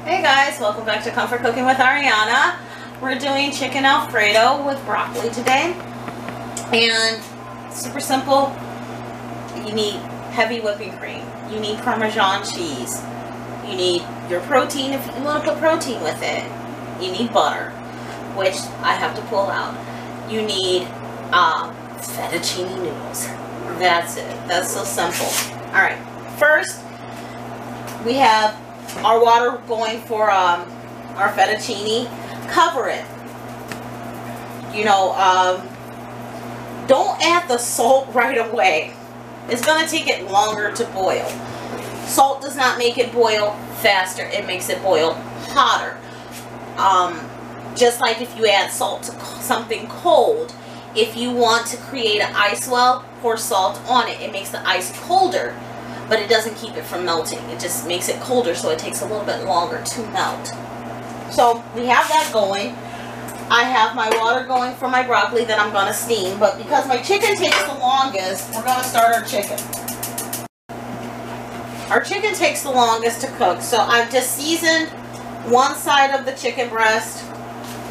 Hey guys, welcome back to Comfort Cooking with Ariana. We're doing chicken Alfredo with broccoli today. And super simple. You need heavy whipping cream. You need Parmesan cheese. You need your protein if you want to put protein with it. You need butter, which I have to pull out. You need fettuccine noodles. That's it. That's so simple. Alright, first we have our water going for our fettuccine. Cover it. You know, don't add the salt right away. It's going to take it longer to boil. Salt does not make it boil faster. It makes it boil hotter. Just like if you add salt to something cold, if you want to create an ice well, pour salt on it. It makes the ice colder, but it doesn't keep it from melting. It just makes it colder, so it takes a little bit longer to melt. So we have that going. I have my water going for my broccoli that I'm going to steam, but because my chicken takes the longest, we're going to start our chicken. Our chicken takes the longest to cook, so I've just seasoned one side of the chicken breast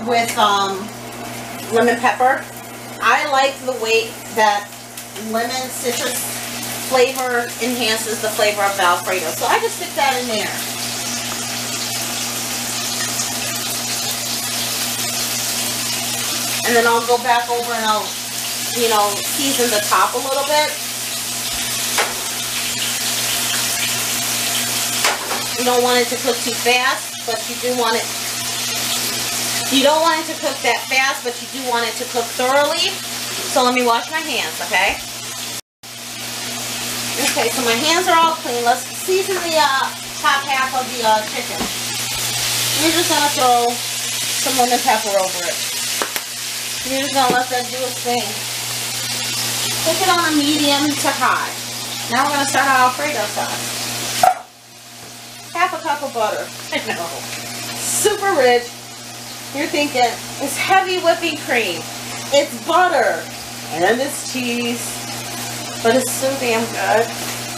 with lemon pepper. I like the way that lemon citrus flavor enhances the flavor of the Alfredo. So I just stick that in there. And then I'll go back over and I'll, you know, season the top a little bit. You don't want it to cook too fast, but you do want it. You don't want it to cook that fast, but you do want it to cook thoroughly. So let me wash my hands, okay? Okay, so my hands are all clean. Let's season the top half of the chicken. You're just going to throw some lemon pepper over it. You're just going to let that do its thing. Cook it on a medium to high. Now we're going to start our Alfredo sauce. Half a cup of butter. I know. Super rich. You're thinking, it's heavy whipping cream. It's butter. And it's cheese. But it's so damn good.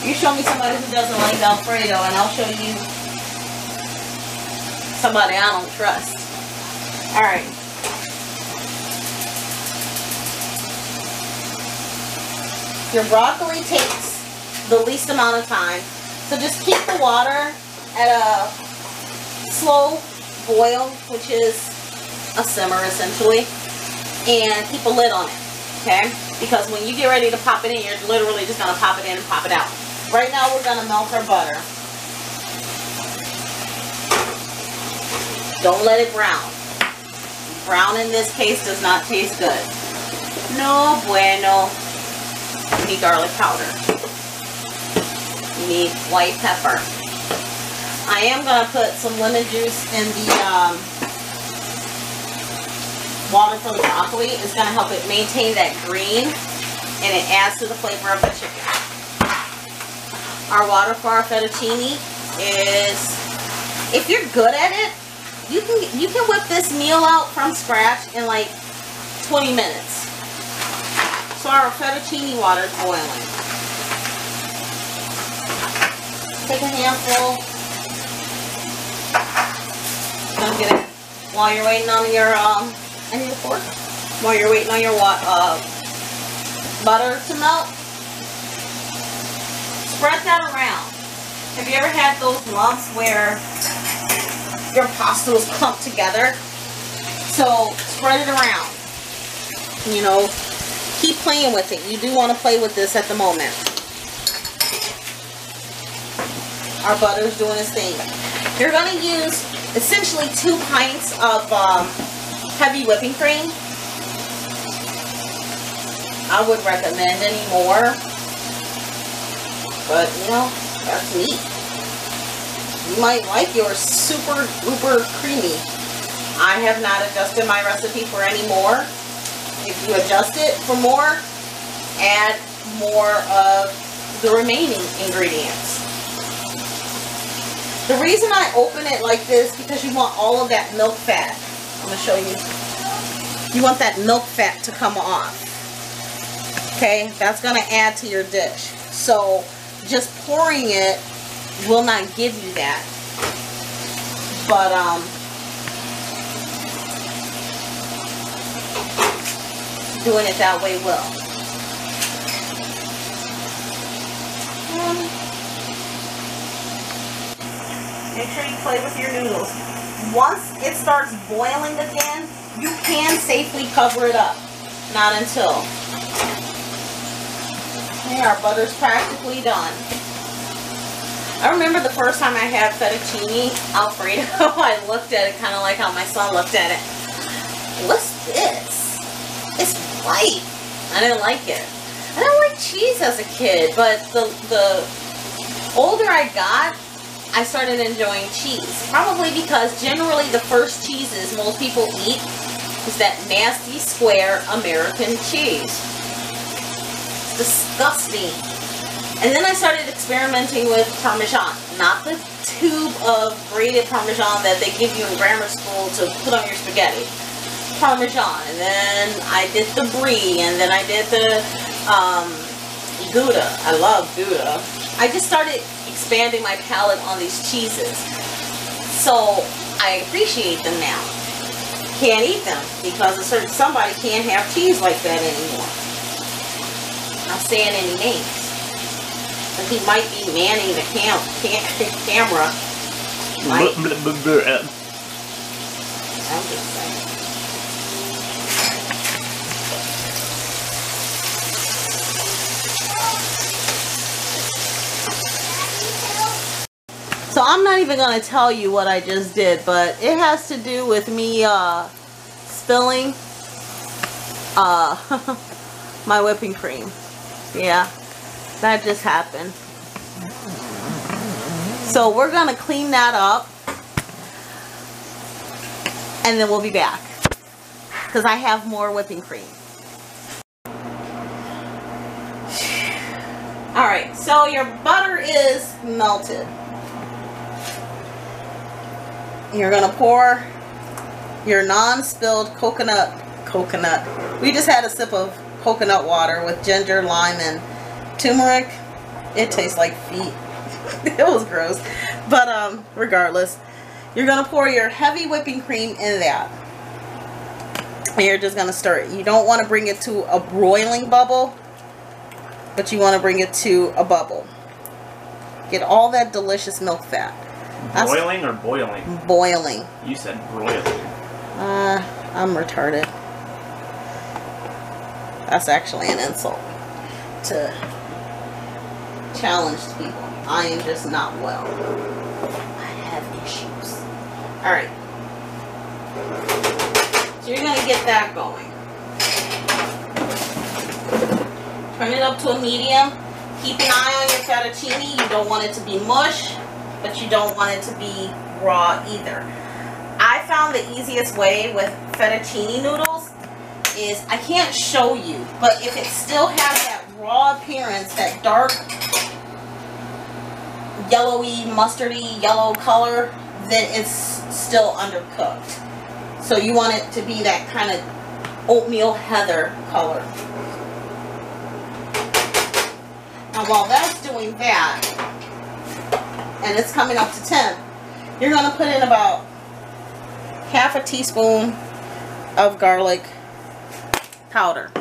You show me somebody who doesn't like Alfredo, and I'll show you somebody I don't trust. Alright. Your broccoli takes the least amount of time. So just keep the water at a slow boil, which is a simmer essentially. And keep a lid on it. Okay? Because when you get ready to pop it in, you're literally just going to pop it in and pop it out. Right now we're going to melt our butter. Don't let it brown. Brown in this case does not taste good. No bueno. You need garlic powder. You need white pepper. I am going to put some lemon juice in the water for the broccoli. Is going to help it maintain that green, and it adds to the flavor of the chicken. Our water for our fettuccine is, if you're good at it, you can whip this meal out from scratch in like 20 minutes. So our fettuccine water is boiling. Take a handful. Don't get it while you're waiting on your I need a fork. While you're waiting on your butter to melt, spread that around. Have you ever had those lumps where your pasta was clumped together? So spread it around. You know, keep playing with it. You do want to play with this at the moment. Our butter is doing its thing. You're going to use essentially 2 pints of heavy whipping cream. I wouldn't recommend any more, but you know, that's me. You might like yours super uber creamy. I have not adjusted my recipe for any more. If you adjust it for more, add more of the remaining ingredients. The reason I open it like this, because you want all of that milk fat. I'm going to show you. You want that milk fat to come off. Okay, that's going to add to your dish. So just pouring it will not give you that. but doing it that way will. Make sure you play with your noodles. Once it starts boiling again, you can safely cover it up. Not until. Okay, our butter's practically done. I remember the first time I had fettuccine Alfredo, I looked at it kind of like how my son looked at it. What's this? It's white. I didn't like it. I didn't like cheese as a kid, but the older I got, I started enjoying cheese. Probably because generally the first cheeses most people eat is that nasty square American cheese. It's disgusting. And then I started experimenting with Parmesan. Not the tube of grated Parmesan that they give you in grammar school to put on your spaghetti. Parmesan. And then I did the Brie. And then I did the Gouda. I love Gouda. I just started expanding my palate on these cheeses. So I appreciate them now. Can't eat them because somebody can't have cheese like that anymore. Not saying any names. But he might be manning the camera. Might. I'm just saying. So I'm not even going to tell you what I just did, but it has to do with me spilling my whipping cream. Yeah, that just happened. So we're going to clean that up and then we'll be back because I have more whipping cream. Alright, so your butter is melted. You're going to pour your non-spilled coconut. We just had a sip of coconut water with ginger, lime, and turmeric. It tastes like feet. It was gross. But regardless, you're going to pour your heavy whipping cream in that. And you're just going to stir it. You don't want to bring it to a broiling bubble, but you want to bring it to a bubble. Get all that delicious milk fat. Boiling or boiling? Boiling. You said broiling. I'm retarded. That's actually an insult to challenged people. I am just not well. I have issues. Alright. So you're going to get that going. Turn it up to a medium. Keep an eye on your fettuccine. You don't want it to be mush, but you don't want it to be raw either. I found the easiest way with fettuccine noodles is, I can't show you, but if it still has that raw appearance, that dark yellowy, mustardy yellow color, then it's still undercooked. So you want it to be that kind of oatmeal heather color. Now while that's doing that, and it's coming up to temp, you're going to put in about half a teaspoon of garlic powder.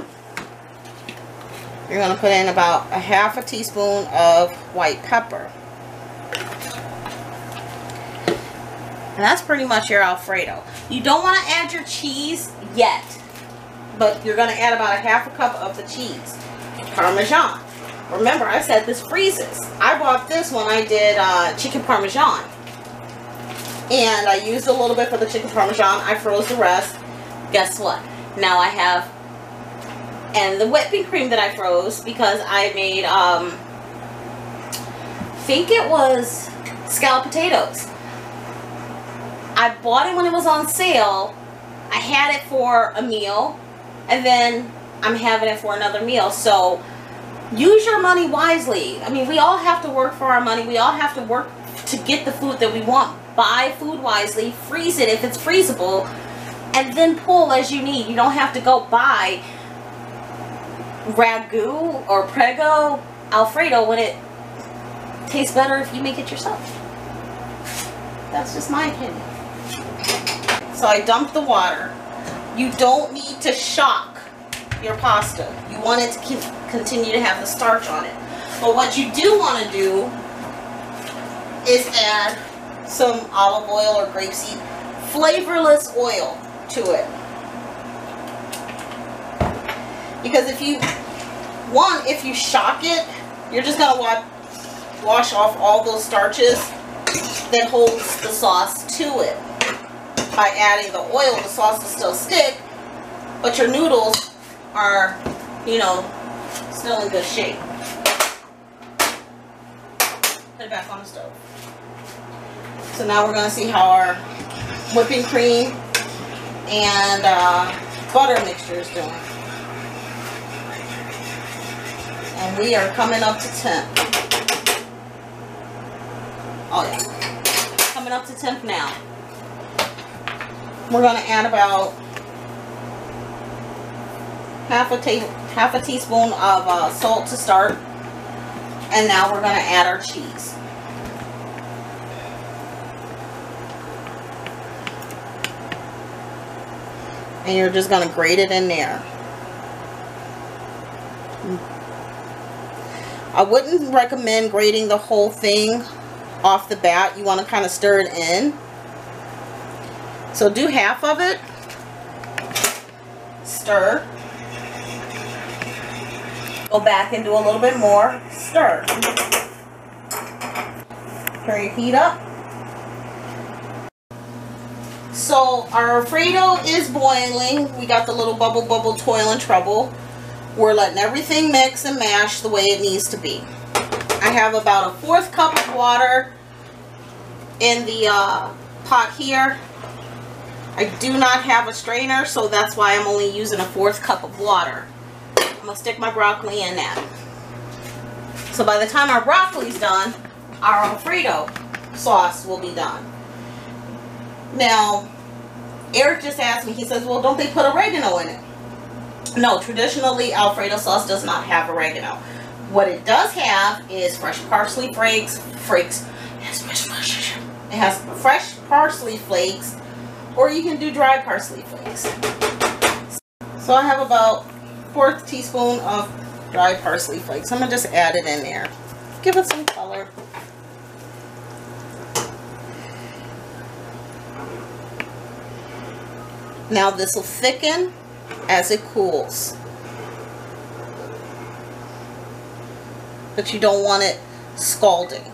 You're going to put in about a half a teaspoon of white pepper. And that's pretty much your Alfredo. You don't want to add your cheese yet, but you're going to add about a half a cup of the cheese. Parmesan. Remember, I said this freezes. I bought this when I did chicken parmesan. And I used a little bit for the chicken parmesan. I froze the rest. Guess what? Now I have, and the whipping cream that I froze because I made, I think it was scalloped potatoes. I bought it when it was on sale. I had it for a meal, and then I'm having it for another meal. So use your money wisely. I mean, we all have to work for our money. We all have to work to get the food that we want. Buy food wisely. Freeze it if it's freezable. And then pull as you need. You don't have to go buy ragu or prego Alfredo when it tastes better if you make it yourself. That's just my opinion. So I dumped the water. You don't need to shock your pasta. You want it to continue to have the starch on it. But what you do want to do is add some olive oil or grapeseed, flavorless oil to it. Because if you shock it, you're just going to wash off all those starches that holds the sauce to it. By adding the oil, the sauce will still stick, but your noodles are, you know, still in good shape. Put it back on the stove. So now we're going to see how our whipping cream and butter mixture is doing. And we are coming up to 10. Oh yeah, coming up to 10th now. We're going to add about half a teaspoon of salt to start. And now we're going to add our cheese. And you're just going to grate it in there. I wouldn't recommend grating the whole thing off the bat. You want to kind of stir it in. So do half of it. Stir. Go back and do a little bit more. Stir. Turn your heat up. So our Alfredo is boiling. We got the little bubble, toil and trouble. We're letting everything mix and mash the way it needs to be. I have about a 1/4 cup of water in the pot here. I do not have a strainer, so that's why I'm only using a 1/4 cup of water. I'm going to stick my broccoli in that. So by the time our broccoli's done, our Alfredo sauce will be done. Now, Eric just asked me, he says, well, don't they put oregano in it? No, traditionally, Alfredo sauce does not have oregano. What it does have is fresh parsley flakes. It has fresh parsley flakes, or you can do dry parsley flakes. So I have about 1/4 teaspoon of dry parsley flakes. I'm going to just add it in there. Give it some color. Now this will thicken as it cools. But you don't want it scalding.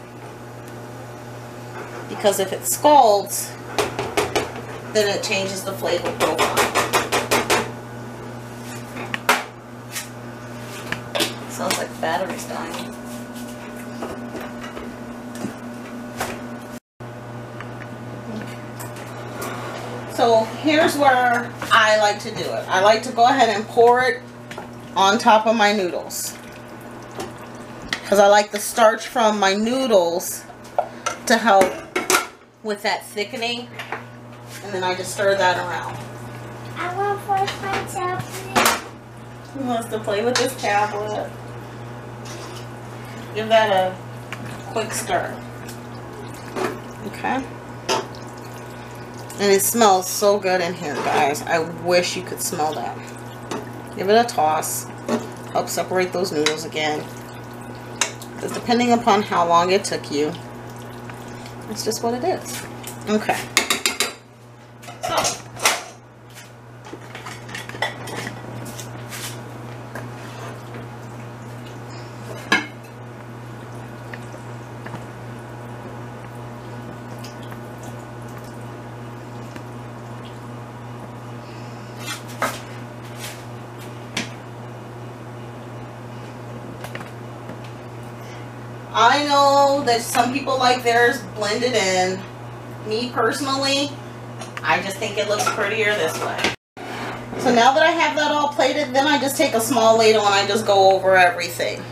Because if it scalds, then it changes the flavor profile. Sounds like the battery's dying. So here's where I like to do it. I like to go ahead and pour it on top of my noodles. Because I like the starch from my noodles to help with that thickening. And then I just stir that around. I want to play with my tablet. He wants to play with his tablet. Give that a quick stir. Okay. And it smells so good in here, guys. I wish you could smell that. Give it a toss. Help separate those noodles again. Because depending upon how long it took you, it's just what it is. Okay. So. I know that some people like theirs blended in. Me personally, I just think it looks prettier this way. So now that I have that all plated, then I just take a small ladle and I just go over everything.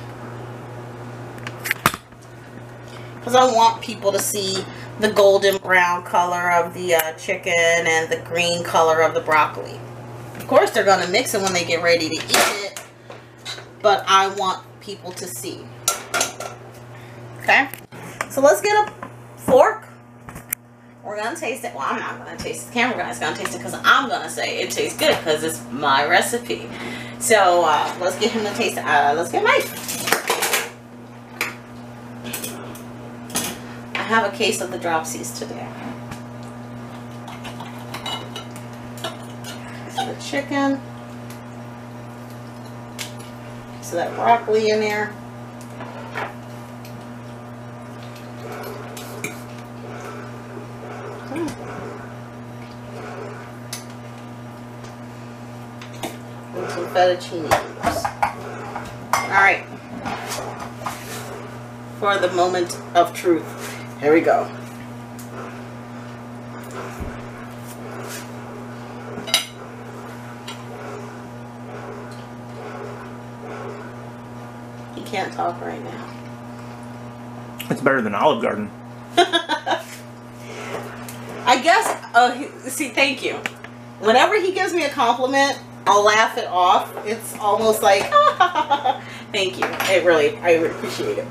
Because I want people to see the golden brown color of the chicken and the green color of the broccoli. Of course, they're going to mix it when they get ready to eat it. But I want people to see. Okay, so let's get a fork We're going to taste it. Well, I'm not going to taste it. The camera guy's going to taste it because I'm going to say it tastes good because it's my recipe. So let's get him to taste it. Let's get mine. I have a case of the dropsies today. So the chicken. So that broccoli in there. And some fettuccine cubes. Alright. For the moment of truth. Here we go. He can't talk right now. It's better than Olive Garden. I guess, see, thank you. Whenever he gives me a compliment, I'll laugh it off. It's almost like, thank you. I really appreciate it.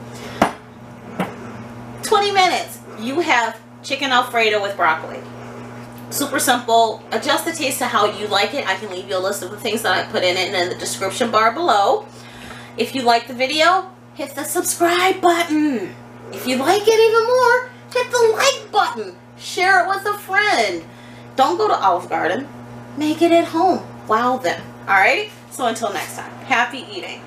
20 minutes. You have chicken Alfredo with broccoli. Super simple. Adjust the taste to how you like it. I can leave you a list of the things that I put in it in the description bar below. If you like the video, hit the subscribe button. If you like it even more, hit the like button. Share it with a friend. Don't go to Olive Garden. Make it at home. Wow them. Alright? So until next time, happy eating.